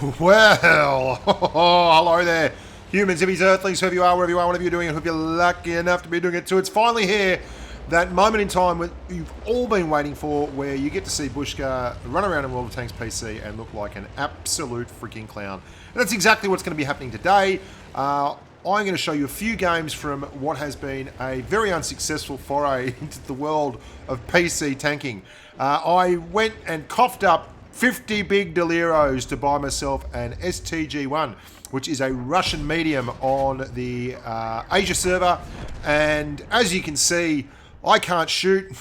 Well, hello there, humans, hippies, earthlings, whoever you are, wherever you are, whatever you're doing, I hope you're lucky enough to be doing it too. It's finally here, that moment in time when you've all been waiting for, where you get to see Bushka run around in World of Tanks PC and look like an absolute freaking clown. And that's exactly what's going to be happening today. I'm going to show you a few games from what has been a very unsuccessful foray into the world of PC tanking. I went and coughed up 50 big deliros to buy myself an STG 1, which is a Russian medium on the Asia server. And as you can see, I can't shoot,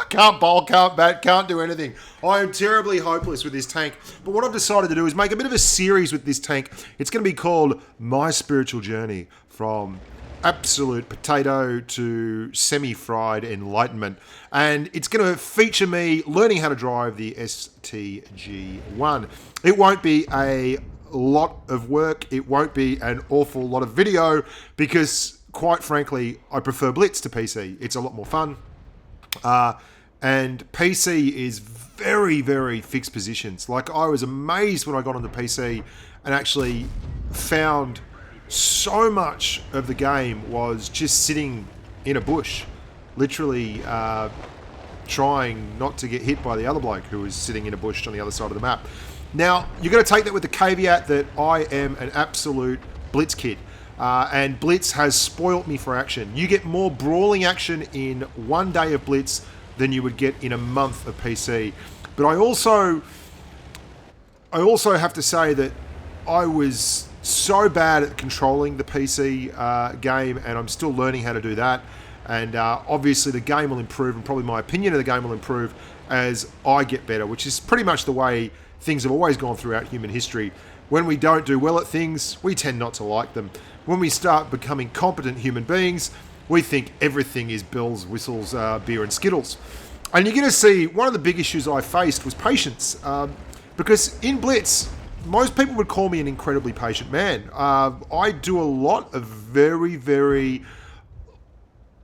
can't bowl, can't bat, can't do anything. I am terribly hopeless with this tank. But what I've decided to do is make a bit of a series with this tank. It's going to be called My Spiritual Journey, from absolute potato to semi-fried enlightenment. And it's going to feature me learning how to drive the STG1. It won't be a lot of work. It won't be an awful lot of video because, quite frankly, I prefer Blitz to PC. It's a lot more fun. And PC is very, very fixed positions. Like, I was amazed when I got on the PC and actually found so much of the game was just sitting in a bush, literally trying not to get hit by the other bloke who was sitting in a bush on the other side of the map. Now, you're going to take that with the caveat that I am an absolute Blitz kid. And Blitz has spoilt me for action. You get more brawling action in one day of Blitz than you would get in a month of PC. But I also have to say that I was so bad at controlling the PC game, and I'm still learning how to do that. And obviously the game will improve, and probably my opinion of the game will improve as I get better, which is pretty much the way things have always gone throughout human history. When we don't do well at things, we tend not to like them. When we start becoming competent human beings, we think everything is bells, whistles, beer and Skittles. And you're going to see one of the big issues I faced was patience. Because in Blitz, most people would call me an incredibly patient man. I do a lot of very, very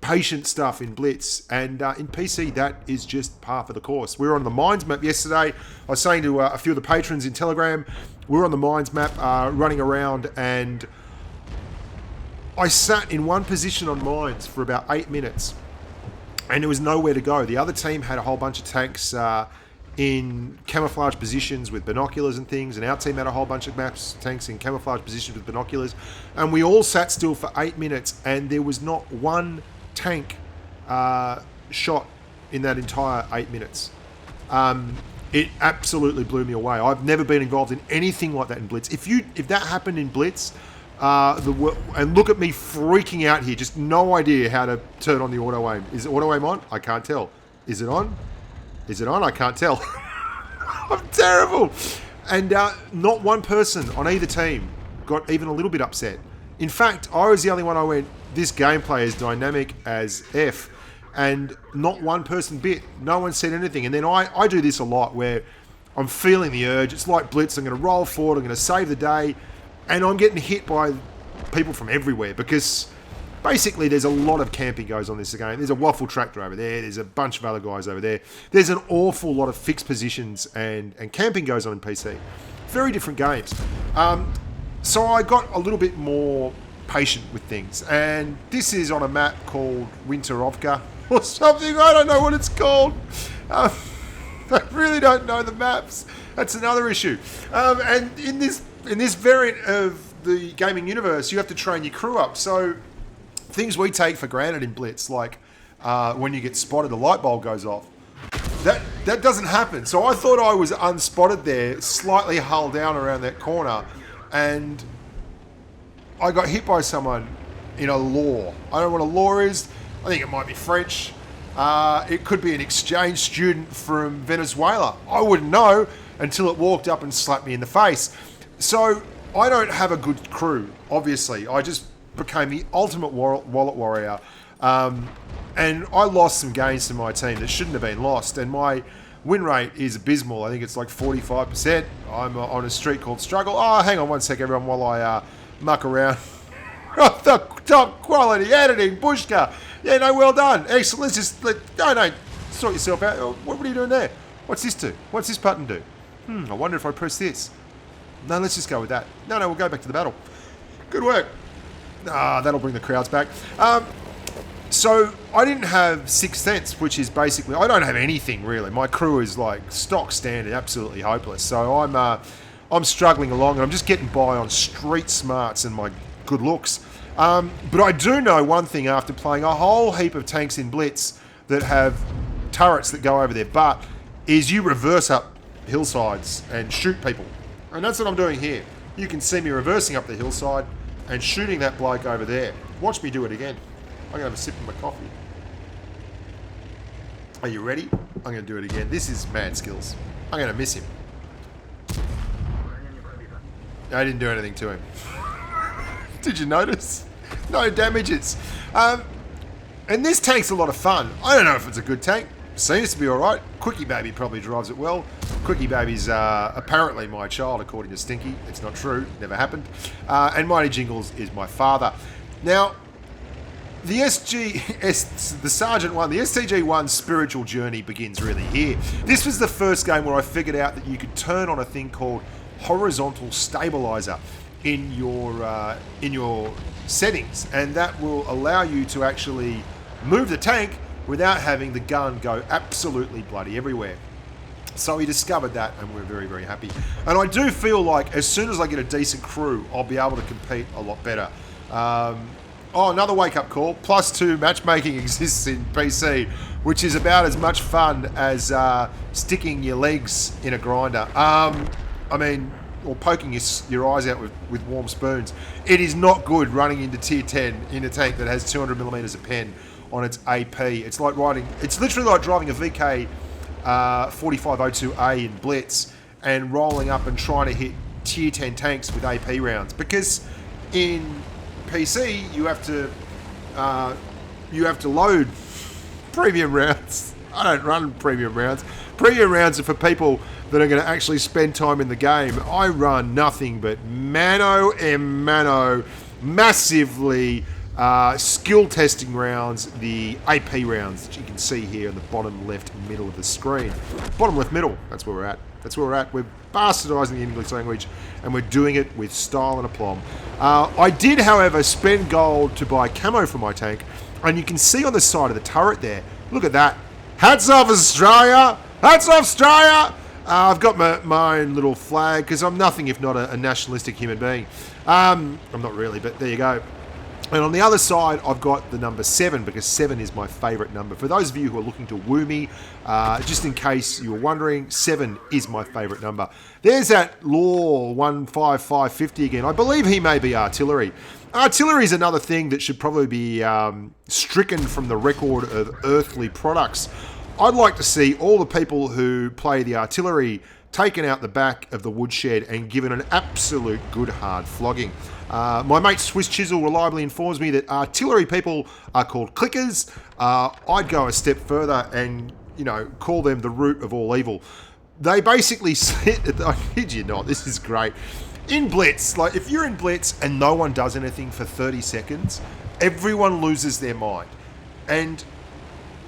patient stuff in Blitz, and in PC that is just par for the course. We were on the mines map yesterday. I was saying to a few of the patrons in Telegram, we were on the mines map running around, and I sat in one position on mines for about 8 minutes, and there was nowhere to go. The other team had a whole bunch of tanks in camouflage positions with binoculars and things, and our team had a whole bunch of tanks in camouflage positions with binoculars, and we all sat still for 8 minutes, and there was not one tank shot in that entire 8 minutes. It absolutely blew me away. I've never been involved in anything like that in Blitz. If that happened in Blitz, and look at me freaking out here, just no idea how to turn on the auto aim. Is auto aim on? I can't tell. Is it on? Is it on? I can't tell. I'm terrible. And not one person on either team got even a little bit upset. In fact, I was the only one I went, this gameplay is dynamic as F. And not one person bit. No one said anything. And then I do this a lot where I'm feeling the urge. It's like Blitz. I'm going to roll forward. I'm going to save the day. And I'm getting hit by people from everywhere because basically there's a lot of camping goes on this game. There's a waffle tractor over there. There's a bunch of other guys over there. There's an awful lot of fixed positions and camping goes on in PC. Very different games. So I got a little bit more patient with things. And this is on a map called Winterovka or something. I don't know what it's called. I really don't know the maps. That's another issue. And in this variant of the gaming universe, you have to train your crew up. So things we take for granted in Blitz, like when you get spotted, a light bulb goes off. That doesn't happen. So I thought I was unspotted there, slightly hull down around that corner, and I got hit by someone in a law. I don't know what a law is. I think it might be French. It could be an exchange student from Venezuela. I wouldn't know until it walked up and slapped me in the face. So I don't have a good crew, obviously. I just became the ultimate wallet warrior. And I lost some games to my team that shouldn't have been lost. And my win rate is abysmal. I think it's like 45%. I'm on a streak called Struggle. Oh, hang on one sec, everyone, while I muck around. The top quality editing, Bushka. Yeah, no, well done. Excellent. No, sort yourself out. What are you doing there? What's this do? What's this button do? I wonder if I press this. No, let's just go with that. No, we'll go back to the battle. Good work. That'll bring the crowds back. So I didn't have Sixth Sense, which is basically, I don't have anything really. My crew is like stock standard, absolutely hopeless. So I'm struggling along, and I'm just getting by on street smarts and my good looks. But I do know one thing after playing a whole heap of tanks in Blitz that have turrets that go over their butt, is you reverse up hillsides and shoot people. And that's what I'm doing here. You can see me reversing up the hillside and shooting that bloke over there. Watch me do it again. I'm going to have a sip of my coffee. Are you ready? I'm going to do it again. This is mad skills. I'm going to miss him. I didn't do anything to him. Did you notice? No damages. And this tank's a lot of fun. I don't know if it's a good tank. Seems to be alright. Quickie Baby probably drives it well. Quickie Baby's apparently my child, according to Stinky. It's not true. Never happened. And Mighty Jingles is my father. Now, the Sergeant 1, the STG 1 spiritual journey begins really here. This was the first game where I figured out that you could turn on a thing called horizontal stabilizer in your settings, and that will allow you to actually move the tank without having the gun go absolutely bloody everywhere. So we discovered that, and we're very, very happy. And I do feel like as soon as I get a decent crew, I'll be able to compete a lot better. Another wake-up call. +2 matchmaking exists in PC, which is about as much fun as sticking your legs in a grinder. Or poking your eyes out with warm spoons. It is not good running into tier 10 in a tank that has 200mm of pen on its AP. It's literally like driving a VK 4502A in Blitz and rolling up and trying to hit tier 10 tanks with AP rounds, because in PC you have to load premium rounds. I don't run premium rounds. Premium rounds are for people that are going to actually spend time in the game. I run nothing but mano a mano, massively skill testing rounds, the AP rounds that you can see here in the bottom left middle of the screen. Bottom left middle, that's where we're at. That's where we're at. We're bastardising the English language, and we're doing it with style and aplomb. I did, however, spend gold to buy camo for my tank, and you can see on the side of the turret there, look at that. Hats off, Australia! Hats off, Australia! I've got my own little flag, because I'm nothing if not a nationalistic human being. I'm not really, but there you go. And on the other side, I've got the number 7, because 7 is my favourite number. For those of you who are looking to woo me, just in case you were wondering, 7 is my favourite number. There's that Law 15550 again. I believe he may be artillery. Artillery is another thing that should probably be stricken from the record of earthly products. I'd like to see all the people who play the artillery taken out the back of the woodshed and given an absolute good hard flogging. My mate Swiss Chisel reliably informs me that artillery people are called clickers. I'd go a step further and, call them the root of all evil. They basically sit, I kid you not, this is great. In Blitz, like if you're in Blitz and no one does anything for 30 seconds, everyone loses their mind. And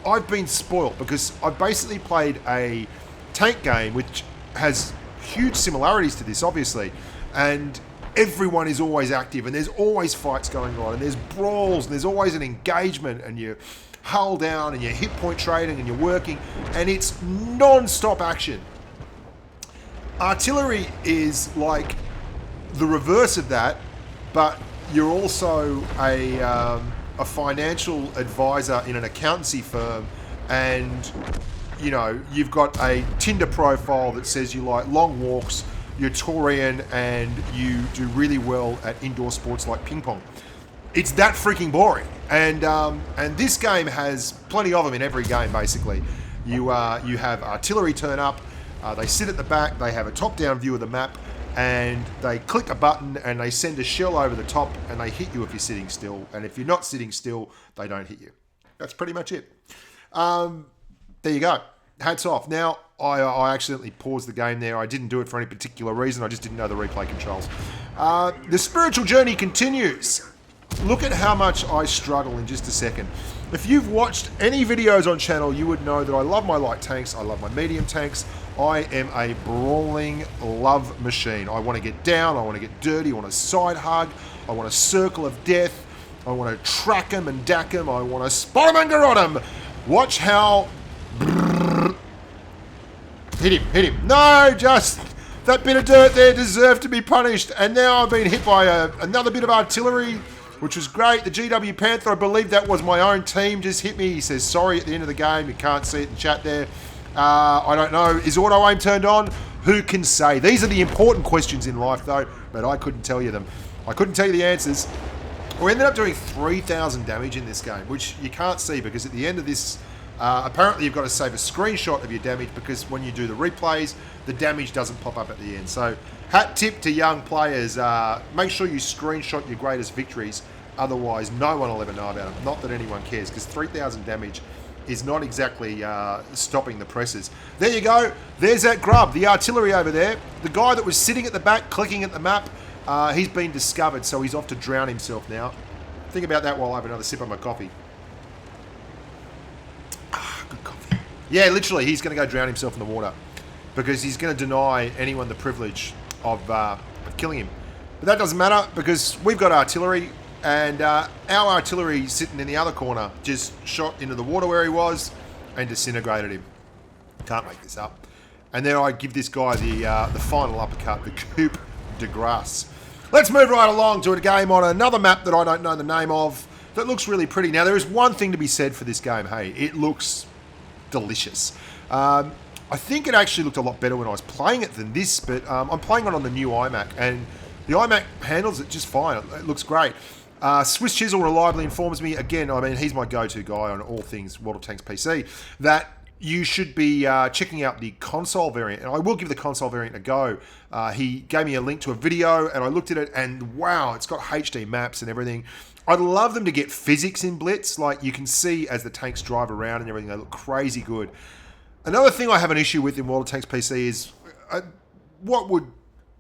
I've been spoilt because I've basically played a tank game which has huge similarities to this, obviously, and everyone is always active, and there's always fights going on, and there's brawls, and there's always an engagement, and you're hull down, and you're hit point trading, and you're working, and it's non-stop action. Artillery is like the reverse of that, but you're also a financial advisor in an accountancy firm, and you've got a Tinder profile that says you like long walks, you're Taurian, and you do really well at indoor sports like ping pong. It's that freaking boring, and this game has plenty of them in every game. Basically, you have artillery turn up, they sit at the back, they have a top-down view of the map, and they click a button and they send a shell over the top, and they hit you if you're sitting still, and if you're not sitting still, they don't hit you. That's pretty much it. There you go. Hats off. Now, I accidentally paused the game there. I didn't do it for any particular reason. I just didn't know the replay controls. The spiritual journey continues. look at how much I struggle in just a second. If you've watched any videos on channel, you would know that I love my light tanks, I love my medium tanks. I am a brawling love machine. I want to get down, I want to get dirty, I want a side hug, I want a circle of death, I want to track him and dack him, I want to spot him and garrot him. Watch how... Hit him. No, just that bit of dirt there deserved to be punished. And now I've been hit by another bit of artillery, which was great. The GW Panther, I believe that was my own team, just hit me. He says sorry at the end of the game. You can't see it in the chat there. I don't know. Is auto aim turned on? Who can say? These are the important questions in life, though, but I couldn't tell you them. I couldn't tell you the answers. We ended up doing 3,000 damage in this game, which you can't see because at the end of this, apparently you've got to save a screenshot of your damage because when you do the replays, the damage doesn't pop up at the end. So, hat tip to young players, make sure you screenshot your greatest victories, otherwise no one will ever know about them. Not that anyone cares, because 3,000 damage is not exactly stopping the presses. There you go. There's that grub, the artillery over there. The guy that was sitting at the back, clicking at the map, he's been discovered, so he's off to drown himself now. Think about that while I have another sip of my coffee. Good coffee. Yeah, literally, he's going to go drown himself in the water because he's going to deny anyone the privilege of killing him. But that doesn't matter because we've got artillery, and our artillery sitting in the other corner just shot into the water where he was and disintegrated him. Can't make this up. And then I give this guy the final uppercut, the coup de grace. Let's move right along to a game on another map that I don't know the name of that looks really pretty. Now, there is one thing to be said for this game. Hey, it looks delicious. I think it actually looked a lot better when I was playing it than this, but I'm playing it on the new iMac, and the iMac handles it just fine. It looks great. Swiss Chisel reliably informs me, again, I mean, he's my go-to guy on all things World of Tanks PC, that you should be checking out the console variant. And I will give the console variant a go. He gave me a link to a video, and I looked at it, and wow, it's got HD maps and everything. I'd love them to get physics in Blitz. Like, you can see as the tanks drive around and everything, they look crazy good. Another thing I have an issue with in World of Tanks PC is what would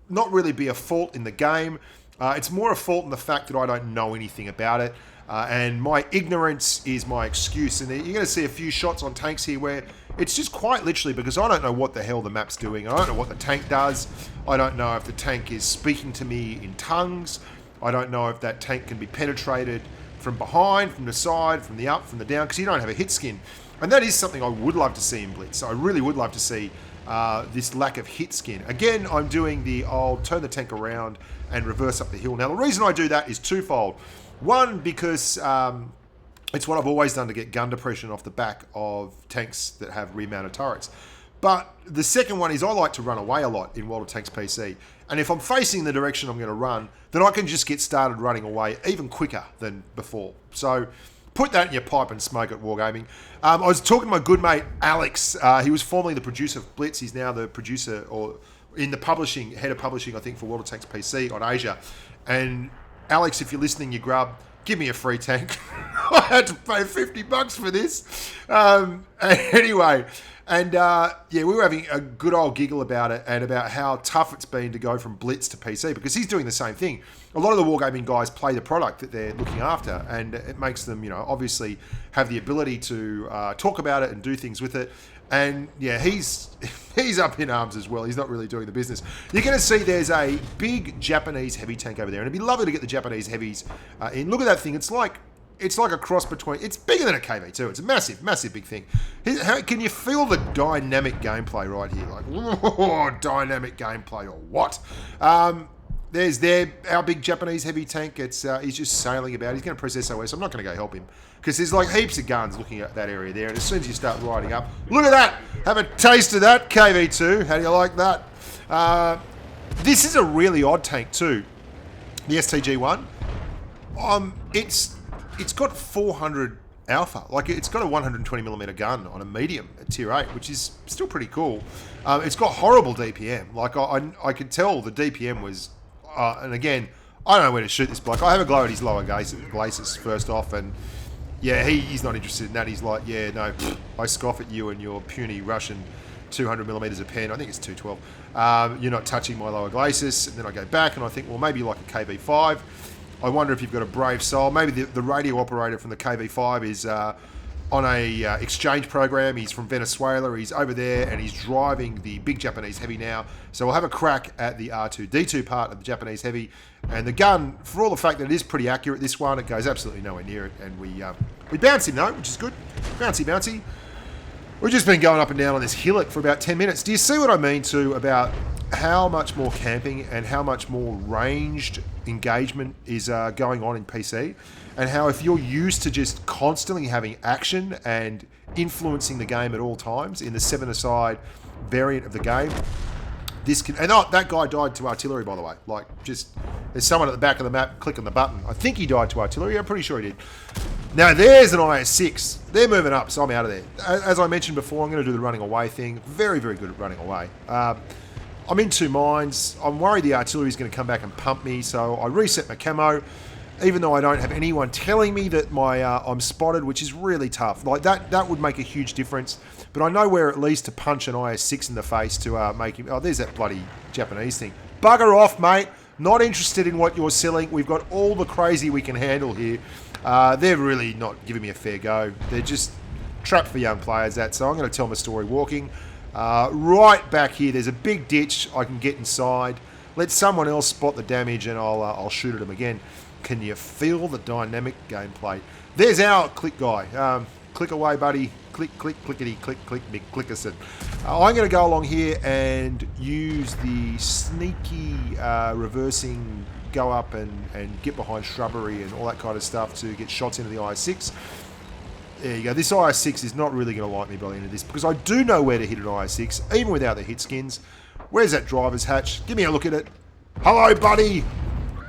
not really be a fault in the game. It's more a fault in the fact that I don't know anything about it. And my ignorance is my excuse. And you're going to see a few shots on tanks here where it's just quite literally because I don't know what the hell the map's doing. I don't know what the tank does. I don't know if the tank is speaking to me in tongues. I don't know if that tank can be penetrated from behind, from the side, from the up, from the down, because you don't have a hit skin. And that is something I would love to see in Blitz. I really would love to see this lack of hit skin. Again, I'm doing the old turn the tank around and reverse up the hill. Now, the reason I do that is twofold. One, because it's what I've always done to get gun depression off the back of tanks that have rear-mounted turrets. But the second one is I like to run away a lot in World of Tanks PC. And if I'm facing the direction I'm going to run, then I can just get started running away even quicker than before. So put that in your pipe and smoke it, Wargaming. I was talking to my good mate, Alex. He was formerly the producer of Blitz. He's now the producer or in the publishing, head of publishing, I think, for World of Tanks PC on Asia. And Alex, if you're listening, you grub, give me a free tank. I had to pay $50 for this. Anyway, and yeah, we were having a good old giggle about it and about how tough it's been to go from Blitz to PC because he's doing the same thing. A lot of the Wargaming guys play the product that they're looking after, and it makes them, you know, obviously have the ability to talk about it and do things with it. And yeah, he's up in arms as well. He's not really doing the business. You're going to see there's a big Japanese heavy tank over there, and it'd be lovely to get the Japanese heavies in. Look at that thing. It's like a cross between. It's bigger than a KV2. It's a massive, massive big thing. How can you feel the dynamic gameplay right here? Like, whoa, dynamic gameplay or what? There's our big Japanese heavy tank. It's he's just sailing about. He's going to press SOS. I'm not going to go help him because there's like heaps of guns looking at that area there. And as soon as you start riding up, look at that. Have a taste of that, KV2. How do you like that? This is a really odd tank too. The STG one. It's got 400 alpha. Like, it's got a 120mm gun on a medium at tier 8, which is still pretty cool. It's got horrible DPM. Like, I could tell the DPM was... and again, I don't know where to shoot this bloke. I have a glow at his lower glacis first off, and yeah, he's not interested in that. He's like, yeah, no, I scoff at you and your puny Russian 200mm a pen. I think it's 212. You're not touching my lower glacis. And then I go back and I think, well, maybe like a KV5. I wonder if you've got a brave soul. Maybe the radio operator from the KV5 is on a exchange program. He's from Venezuela. He's over there and he's driving the big Japanese heavy now. So we'll have a crack at the R2-D2 part of the Japanese heavy. And the gun, for all the fact that it is pretty accurate, this one, it goes absolutely nowhere near it. And we bounce him though, which is good. Bouncy, bouncy. We've just been going up and down on this hillock for about 10 minutes. Do you see what I mean too about how much more camping and how much more ranged engagement is going on in PC? And how if you're used to just constantly having action and influencing the game at all times in the 7-a-side variant of the game, this can... And that guy died to artillery, by the way. Like, just... There's someone at the back of the map clicking the button. I think he died to artillery. I'm pretty sure he did. Now, there's an IS-6. They're moving up, so I'm out of there. As I mentioned before, I'm going to do the running away thing. Very, very good at running away. I'm in two minds. I'm worried the artillery is going to come back and pump me, so I reset my camo, even though I don't have anyone telling me that I'm spotted, which is really tough. Like, that would make a huge difference. But I know where at least to punch an IS-6 in the face to make him... Oh, there's that bloody Japanese thing. Bugger off, mate. Not interested in what you're selling. We've got all the crazy we can handle here. They're really not giving me a fair go. They're just trapped for young players, that. So I'm going to tell my story walking. Right back here, there's a big ditch. I can get inside. Let someone else spot the damage and I'll shoot at them again. Can you feel the dynamic gameplay? There's our click guy. Click away, buddy. Click, click, clickety, click, click, big clickerson. I'm going to go along here and use the sneaky reversing, go up and get behind shrubbery and all that kind of stuff to get shots into the IS-6. There you go. This IS-6 is not really going to like me by the end of this because I do know where to hit an IS-6, even without the hit skins. Where's that driver's hatch? Give me a look at it. Hello, buddy.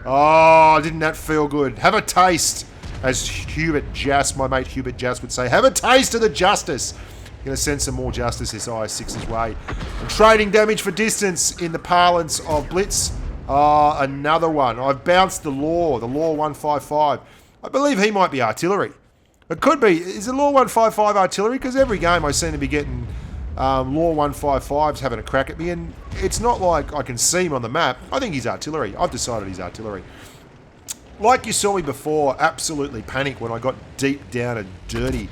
Oh, didn't that feel good? Have a taste. As Hubert Jass, my mate Hubert Jass would say, have a taste of the justice. I'm going to send some more justice this IS-6's way. And trading damage for distance in the parlance of Blitz. Another one. I've bounced the Law 155. I believe he might be artillery. It could be. Is it Law 155 artillery? Because every game I seem to be getting Law 155s having a crack at me. And it's not like I can see him on the map. I think he's artillery. I've decided he's artillery. Like you saw me before, absolutely panic when I got deep down and dirty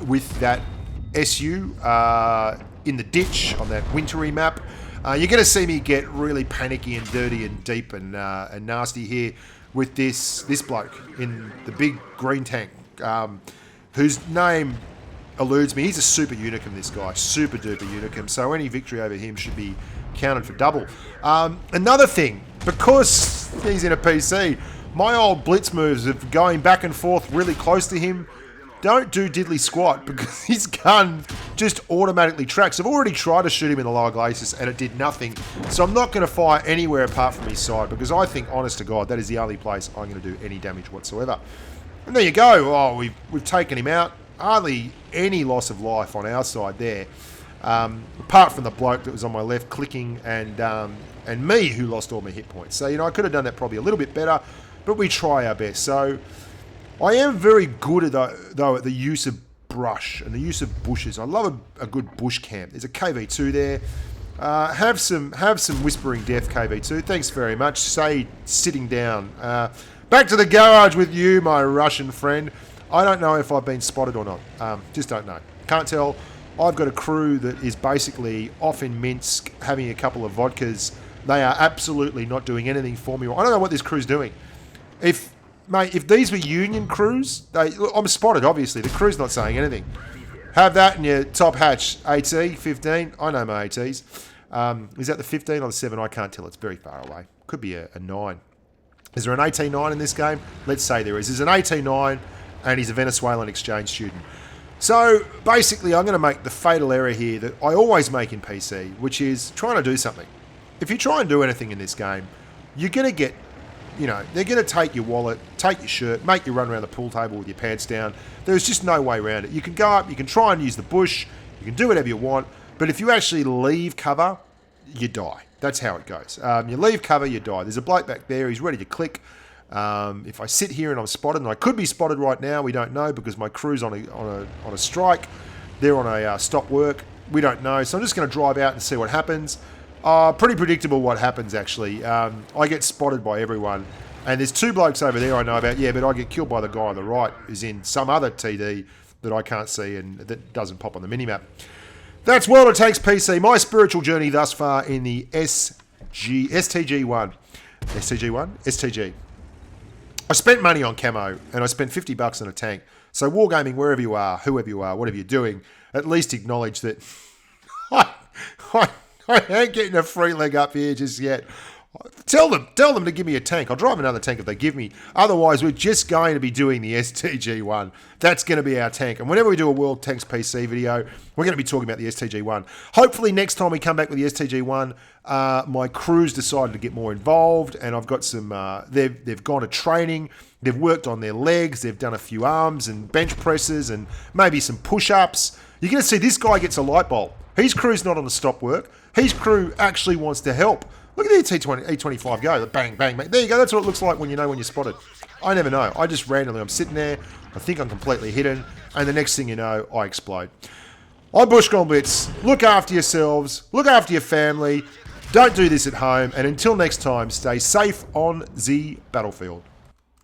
with that SU in the ditch on that wintry map. You're going to see me get really panicky and dirty and deep and nasty here with this bloke in the big green tank, whose name eludes me. He's a super unicum, this guy, super duper unicum. So any victory over him should be counted for double. Another thing, because he's in a PC, my old blitz moves of going back and forth really close to him don't do diddly squat because his gun just automatically tracks. I've already tried to shoot him in the lower glacis and it did nothing. So I'm not going to fire anywhere apart from his side because I think, honest to God, that is the only place I'm going to do any damage whatsoever. And there you go. Oh, we've taken him out. Hardly any loss of life on our side there. Apart from the bloke that was on my left clicking and me who lost all my hit points. So, I could have done that probably a little bit better, but we try our best. So I am very good at though at the use of brush and the use of bushes. I love a good bush camp. There's a KV2 there. Have some Whispering Death KV2. Thanks very much. Say sitting down. Back to the garage with you, my Russian friend. I don't know if I've been spotted or not. Just don't know. Can't tell. I've got a crew that is basically off in Minsk having a couple of vodkas. They are absolutely not doing anything for me. I don't know what this crew's doing. If these were union crews, I'm spotted, obviously. The crew's not saying anything. Have that in your top hatch. AT, 15. I know my ATs. Is that the 15 or the 7? I can't tell. It's very far away. Could be a 9. Is there an AT9 in this game? Let's say there is. There's an AT9 and he's a Venezuelan exchange student. So basically I'm going to make the fatal error here that I always make in PC, which is trying to do something. If you try and do anything in this game, you're going to get, they're going to take your wallet, take your shirt, make you run around the pool table with your pants down. There's just no way around it. You can go up, you can try and use the bush, you can do whatever you want, but if you actually leave cover, you die. That's how it goes. You leave cover, you die. There's a bloke back there, he's ready to click. If I sit here and I'm spotted, and I could be spotted right now, we don't know because my crew's on a strike. They're on a stop work. We don't know. So I'm just going to drive out and see what happens. Pretty predictable what happens, actually. I get spotted by everyone. And there's 2 blokes over there I know about. Yeah, but I get killed by the guy on the right who's in some other TD that I can't see and that doesn't pop on the minimap. That's World of Tanks PC. My spiritual journey thus far in the STG1. STG. I spent money on camo and I spent $50 on a tank. So wargaming, wherever you are, whoever you are, whatever you're doing, at least acknowledge that I ain't getting a free leg up here just yet. Tell them to give me a tank. I'll drive another tank if they give me. Otherwise, we're just going to be doing the STG1. That's going to be our tank. And whenever we do a World Tanks PC video, we're going to be talking about the STG1. Hopefully, next time we come back with the STG1, my crew's decided to get more involved, and I've got some. They've gone to training. They've worked on their legs. They've done a few arms and bench presses and maybe some push-ups. You're going to see this guy gets a light bulb. His crew's not on the stop work. His crew actually wants to help. Look at the E25 go. Bang, bang, bang. There you go. That's what it looks like when you know when you're spotted. I never know. I just randomly, I'm sitting there. I think I'm completely hidden. And the next thing you know, I explode. I'm Bushka on Blitz. Look after yourselves. Look after your family. Don't do this at home. And until next time, stay safe on the battlefield.